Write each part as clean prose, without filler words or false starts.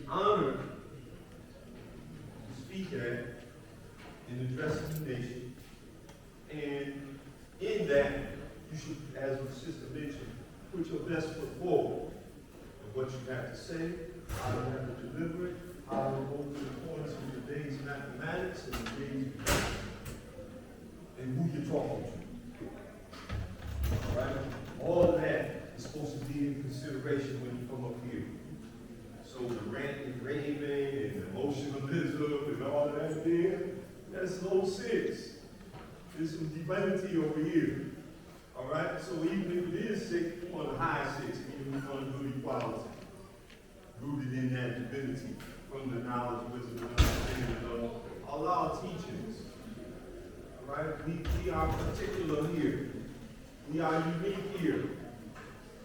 honored to speak at in addressing the nation. And in that, you should, as the sister mentioned, put your best foot forward of what you have to say, how you have to deliver it, how to go to the points of today's mathematics and today's and who you're talking to. All right? All of that is supposed to be in consideration when you come up here. So the rant and raving and emotionalism and all of that there, that's low six. There's some divinity over here. All right? So even if it is six, you want a high six, meaning we want to do equality. Rooted in that divinity from the knowledge, wisdom, and understanding of all our teachings. All right? We are particular here. We are unique here.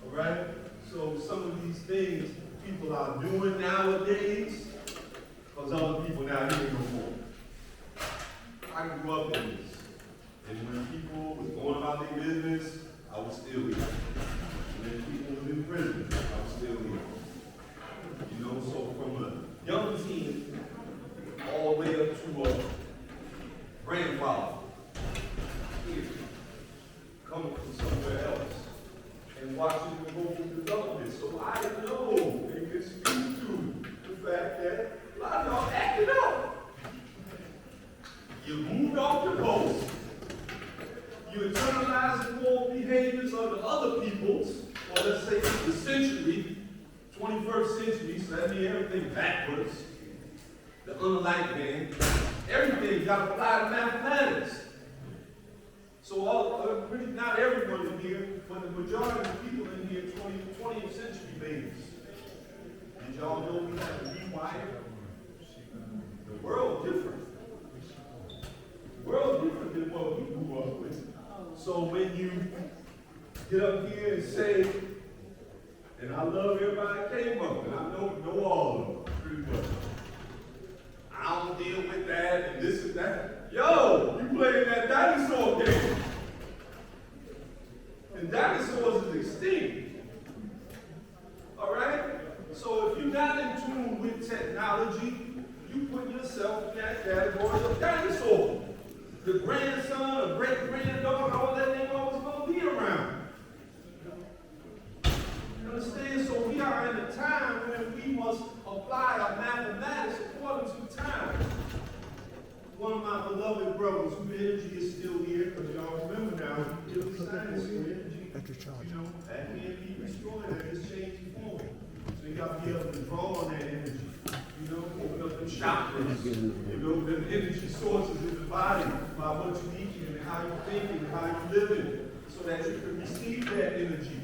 All right? So some of these things people are doing nowadays, because other people not here no more. I grew up in this. And when people was going about their business, I was still here. When people was in prison, I was still here. You know, so from a young teen all the way up to a grandfather, here, coming from somewhere else, and watching the global development. So I know and can speak to the fact that a lot of y'all acted up. You moved off your post. You internalize the moral behaviors of the other peoples, or let's say the century, 21st century, so that means everything backwards. The unlike man, everything got to apply to mathematics. So really not everyone in here, but the majority of the people in here, 20th century babies. Did y'all know we have to rewire? The world different. The world different than what we grew up with. So when you get up here and say, and I love everybody that came up, and I know all of them pretty much. I don't deal with that and this and that. Yo, you playing that dinosaur game. And dinosaurs is extinct. All right? So if you're not in tune with technology, you put yourself in that category of dinosaur. The grandson or great-granddaughter, all that ain't always going to be around. You understand? So we are in a time when we must apply our mathematics according to time. One of my beloved brothers, whose energy is still here, because y'all remember now, really science with energy, you know, that can't be destroyed at this changing form. So you got to be able to draw on that energy. You know, open up the chakras, you know, the energy sources in the body by what you eat and how you think and how you living, so that you can receive that energy.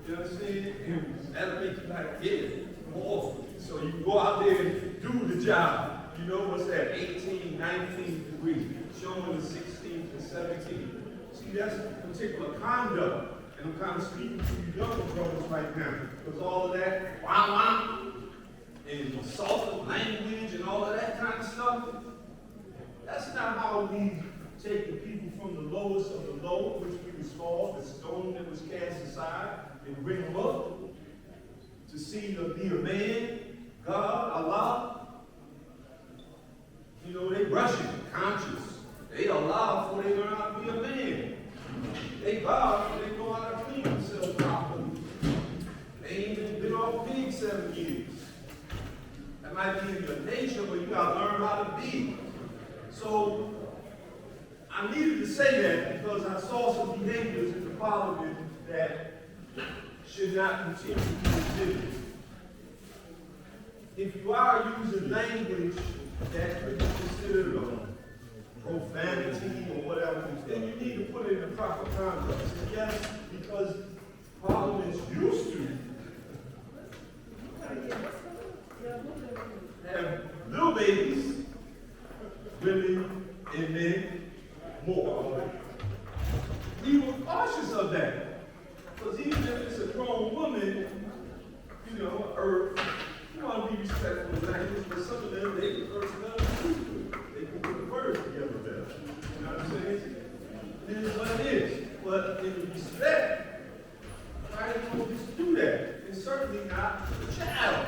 You understand? And that'll make you like, yeah, more. So you can go out there and do the job. You know, what's that? 18, 19 degrees, showing the 16 and 17. See, that's a particular conduct. And I'm kind of speaking to you younger brothers right now, because all of that, wah, and assaultive language and all of that kind of stuff, that's not how we take the people from the lowest of the low, which we was called, the stone that was cast aside, and bring them up to see to be a man, God, Allah. You know, they Russian, conscious. They Allah before they learn how to be a man. They God before they know how to clean themselves properly. They ain't even been off pig 7 years. That might be in your nature, but you got to learn how to be. So, I needed to say that because I saw some behaviors in the parliament that should not continue to be exhibited. If you are using language that could be considered profanity or whatever, then you need to put it in the proper context. And yes, because parliaments used to have little babies, women, and men more. We were cautious of that. Because even if it's a grown woman, you know, or you want to be respectful of language, but some of them, they prefer to they can put the words together better. You know what I'm saying? It is what it is. But in respect, I don't just do that. And certainly not the child.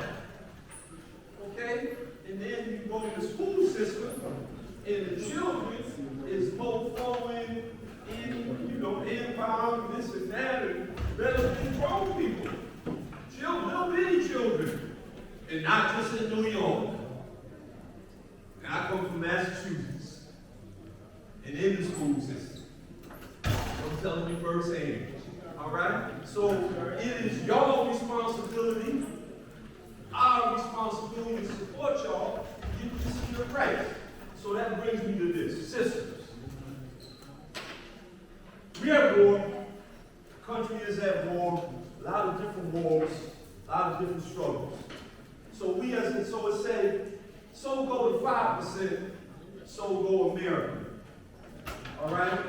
so go the 5%, so go America. All right?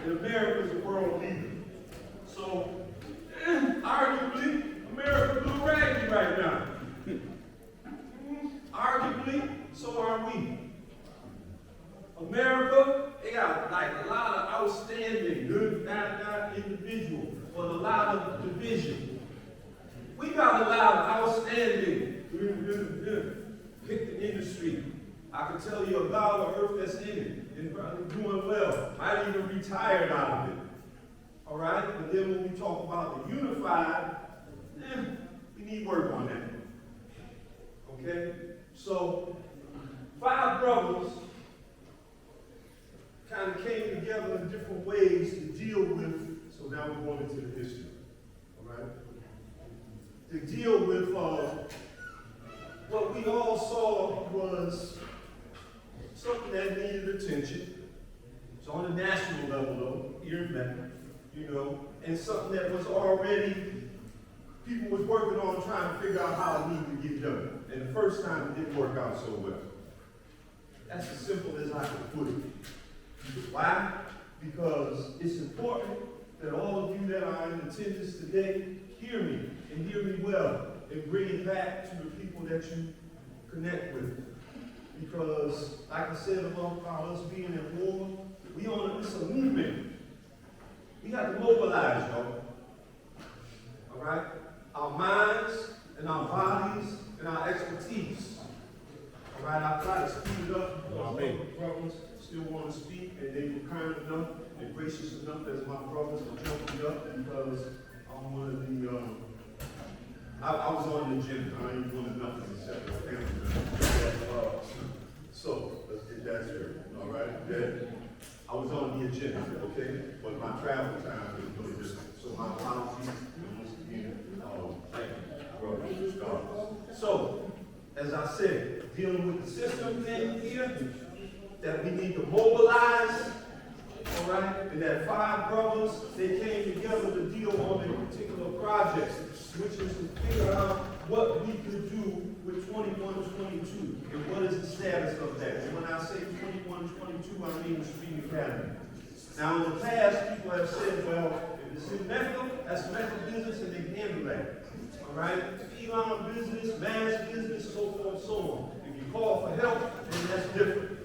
And America is a world leader. So, arguably, America's a little raggedy right now. Arguably, so are we. America, they got like a lot of outstanding, good, not individual, but a lot of division. We got a lot of outstanding, pick the industry. I can tell you a God of earth that's in it and probably doing well. Might even retired out of it. All right? But then when we talk about the unified, we need work on that. Okay? So, 5 brothers kind of came together in different ways to deal with, so now we're going into the history. All right? To deal with what we all saw was something that needed attention. It's on a national level, though, here in Mecca, and something that was already, people was working on trying to figure out how it needed to get done. And the first time it didn't work out so well. That's as simple as I can put it. Why? Because it's important that all of you that are in attendance today hear me, and hear me well, and bring it back to the people that you connect with. Because, like I said about us being in war, it's a movement. We have to mobilize, y'all. All right? Our minds and our bodies and our expertise. All right? I try to speed it up. Brothers still want to speak, and they were kind enough and gracious enough as my brothers to jump me up because I'm one of the, I was on the agenda. I ain't doing nothing except for family. So, let's get that straight. All right? Yeah. I was on the agenda, okay? But my travel time was a little different. So my apologies. Once again, thank you, brother. So, as I said, dealing with the system thing here, that we need to mobilize, all right? And that 5 brothers, they came together to deal on a particular project, which is to figure out what we could do with 21-22, and what is the status of that. And when I say 21-22, I mean the Stream Academy. Now, in the past, people have said, well, if it's in Mecca, that's Mecca business, and they can handle that. All right? Elon business, mass business, so forth and so on. If you call for help, then that's different.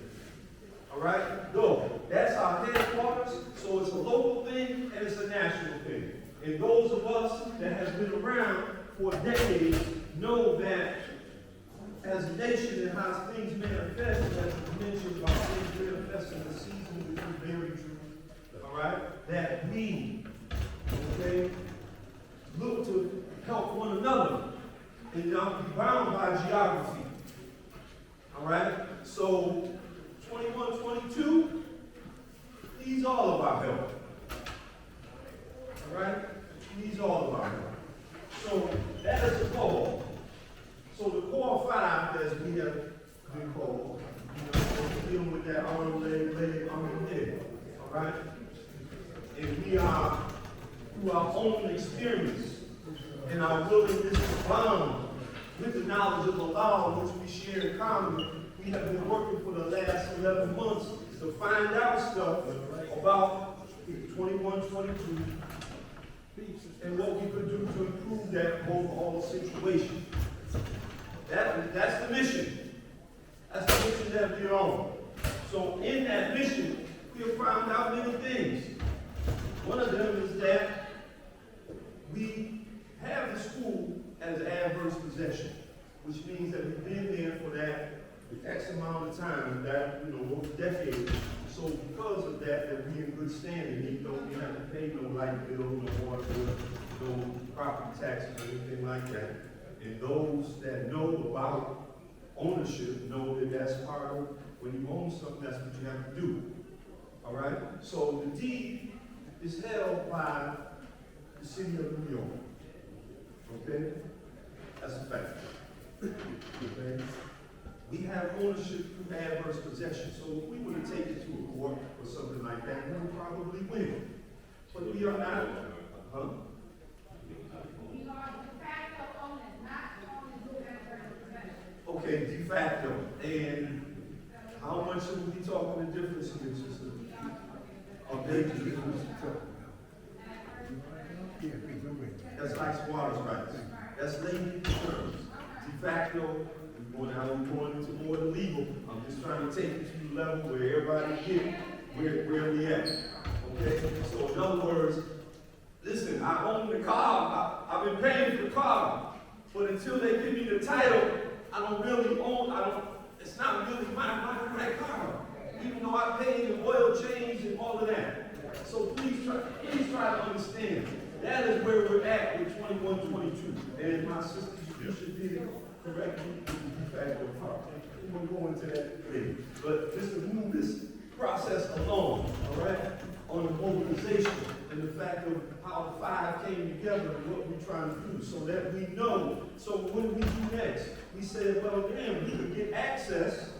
All right? No, that's our headquarters, so it's a local thing and it's a national thing. And those of us that have been around for decades know that as a nation and how things manifest, as you mentioned about things manifesting in the season, which is very true. All right? That we, okay, look to help one another and not be bound by geography. All right? So, 21-22 needs all of our help. All right? Needs all of our help. So, that is the goal. So, the core 5, as we have been called, dealing with that arm, leg, all right? And we are, through our own experience and our willingness to bond with the knowledge of Allah, which we share in common, we have been working for the last 11 months to find out stuff about 21-22 and what we could do to improve that overall situation. That's the mission. That's the mission that we're on. So in that mission, we have found out many things. One of them is that we have the school as adverse possession, which means that we've been there for that X amount of time, that, over decades. So because of that we in good standing, we have to pay no light bill, no water bill, no property taxes, or anything like that. And those that know about ownership know that that's part of, when you own something, that's what you have to do. All right? So the deed is held by the city of New York. Okay? That's a fact. Okay? We have ownership through adverse possession. So if we were to take it to a court or something like that, we would probably win. But we are not. Huh? We are de facto owners, not owners who have adverse possession. Okay, de facto. And how much are we talking the difference here, sister? Okay, that's like water's rights. That's layman terms. De facto, we're going into more than legal. I'm just trying to take it to the level where everybody get where we at. Okay? So in other words, listen, I own the car. I've been paying for the car. But until they give me the title, I don't really own, it's not really my car. Even though I paid the oil change and all of that. So please try to understand. That is where we're at with 2122. And my sisters, you should be correctly de facto car. We'll go into that later. But just to move this process along, all right, on the mobilization and the fact of how the five came together and what we're trying to do so that we know. So what do we do next? We said, well, damn, we could get access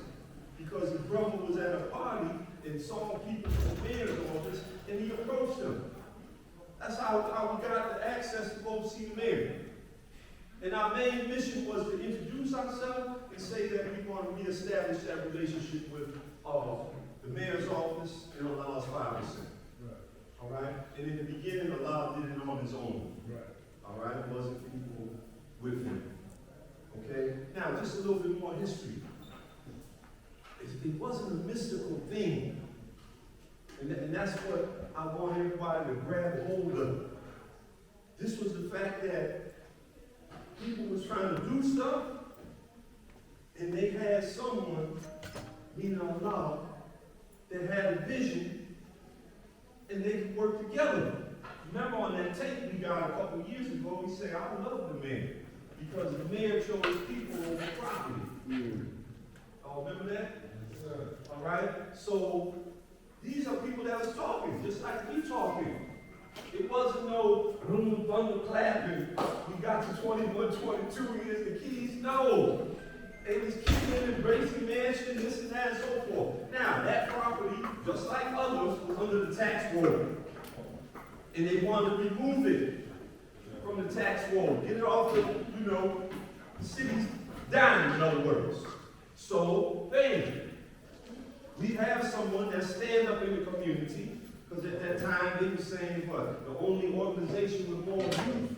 because his brother was at a party and saw people from the mayor's office and he approached them. That's how we got the access to go see the mayor. And our main mission was to introduce ourselves and say that we want to reestablish that relationship with the mayor's office and allow us 5%. Right. All right? And in the beginning, Allah did it on his own. Right. All right? It wasn't people with him. Okay? Now, just a little bit more history. It wasn't a mystical thing. And that's what I want everybody to grab hold of. This was the fact that people was trying to do stuff, and they had someone, meaning Allah, that had a vision, and they could work together. Remember on that tape we got a couple of years ago, we said, I love the mayor, because the mayor chose people over property. Y'all remember that? Yes, sir. All right? So, these are people that was talking, just like we talking. It wasn't no thunder clapping. We got to 21, 22, here's the keys. No. They was keeping embracing mansion, this and that and so forth. Now, that property, just like others, was under the tax roll. And they wanted to remove it from the tax roll. Get it off the, the city's dime, in other words. So, bam. We have someone that stand up in the community, because at that time they were saying what? The only organization with more youth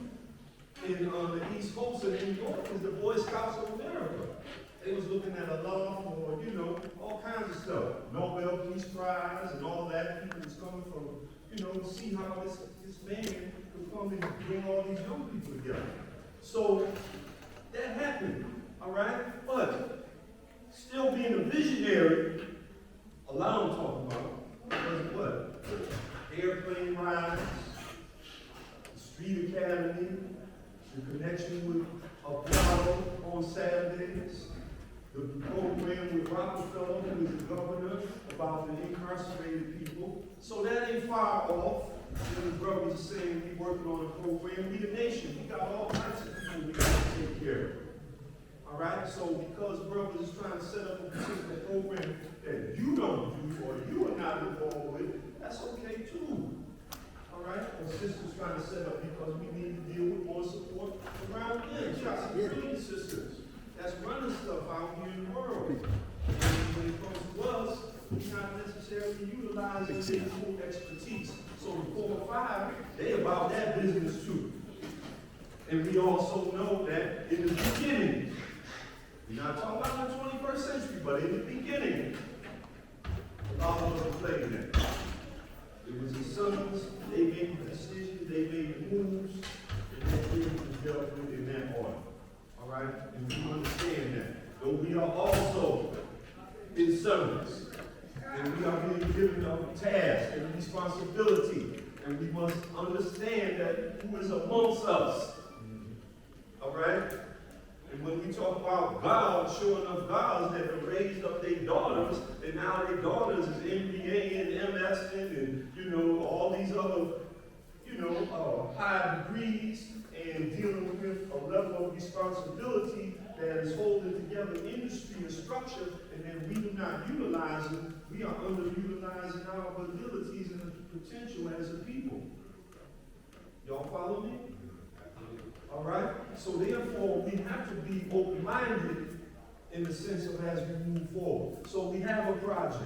in the East Coast of New York is the Boy Scouts of America. They was looking at a law for, all kinds of stuff. Nobel Peace Prize and all that. People was coming from, to see how this man could come and bring all these young people together. So that happened, all right? But still being a visionary, allow him to talk about because what? Airplane rides, the street academy, the connection with Apollo on Saturdays, the program with Rockefeller, who is the governor, about the incarcerated people. So that ain't far off. The brothers are saying we working on a program. We the nation. We got all types of people we got to take care of. All right? So because brothers is trying to set up a particular program that you don't do or you are not involved with, that's okay too. All right? And sisters trying to set up because we need to deal with more support around them. You got some brilliant sisters that's running stuff out here in the world. And when it comes to us, we're not necessarily utilizing their full expertise. So the 4 or 5, they about that business too. And we also know that in the beginning, we're not talking about the 21st century, but in the beginning, Allah wasn't playing that. It was his sons, they made the decisions, they made the moves, and that thing was dealt with in that order. All right? And we understand that. But we are also in service. And we are being given a task and a responsibility. And we must understand that who is amongst us. All right? And when we talk about God, sure enough, gods that have raised up their daughters, and now their daughters is MBA and MS and, all these other, high degrees and dealing with a level of responsibility that is holding together industry and structure, and then we do not utilize it. We are underutilizing our abilities and potential as a people. Y'all follow me? All right? So therefore, we have to be open-minded in the sense of as we move forward. So we have a project,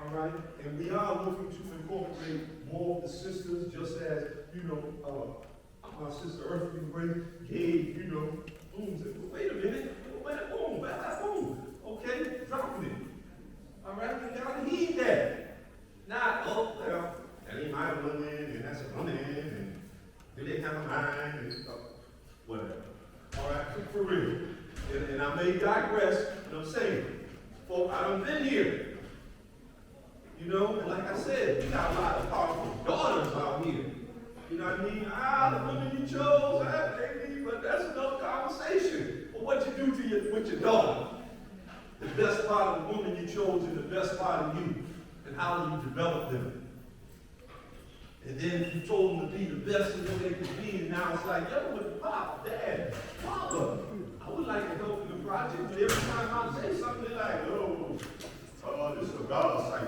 all right? And we are looking to incorporate more of the sisters, just as, my sister Earthly Grace gave, boom, said, wait a minute, boom, boom, okay, dropping it. All right, you gotta heed that. Not, oh, well, that ain't my woman, and that's a woman, and do they have a mind, and whatever. All right, for real. And I may digress, but I'm saying, folk, I done been here. And like I said, we got a lot of powerful daughters out here. You know what I mean? The women you chose, but that's another conversation. But what you do with your daughter, the best part of the woman you chose and the best part of you, and how you develop them. And then you told them to be the best of what they could be, and now it's like, yo, with Pop, Dad, Father, I would like to help in the project, but every time I say something, they're like, oh, this is a God site.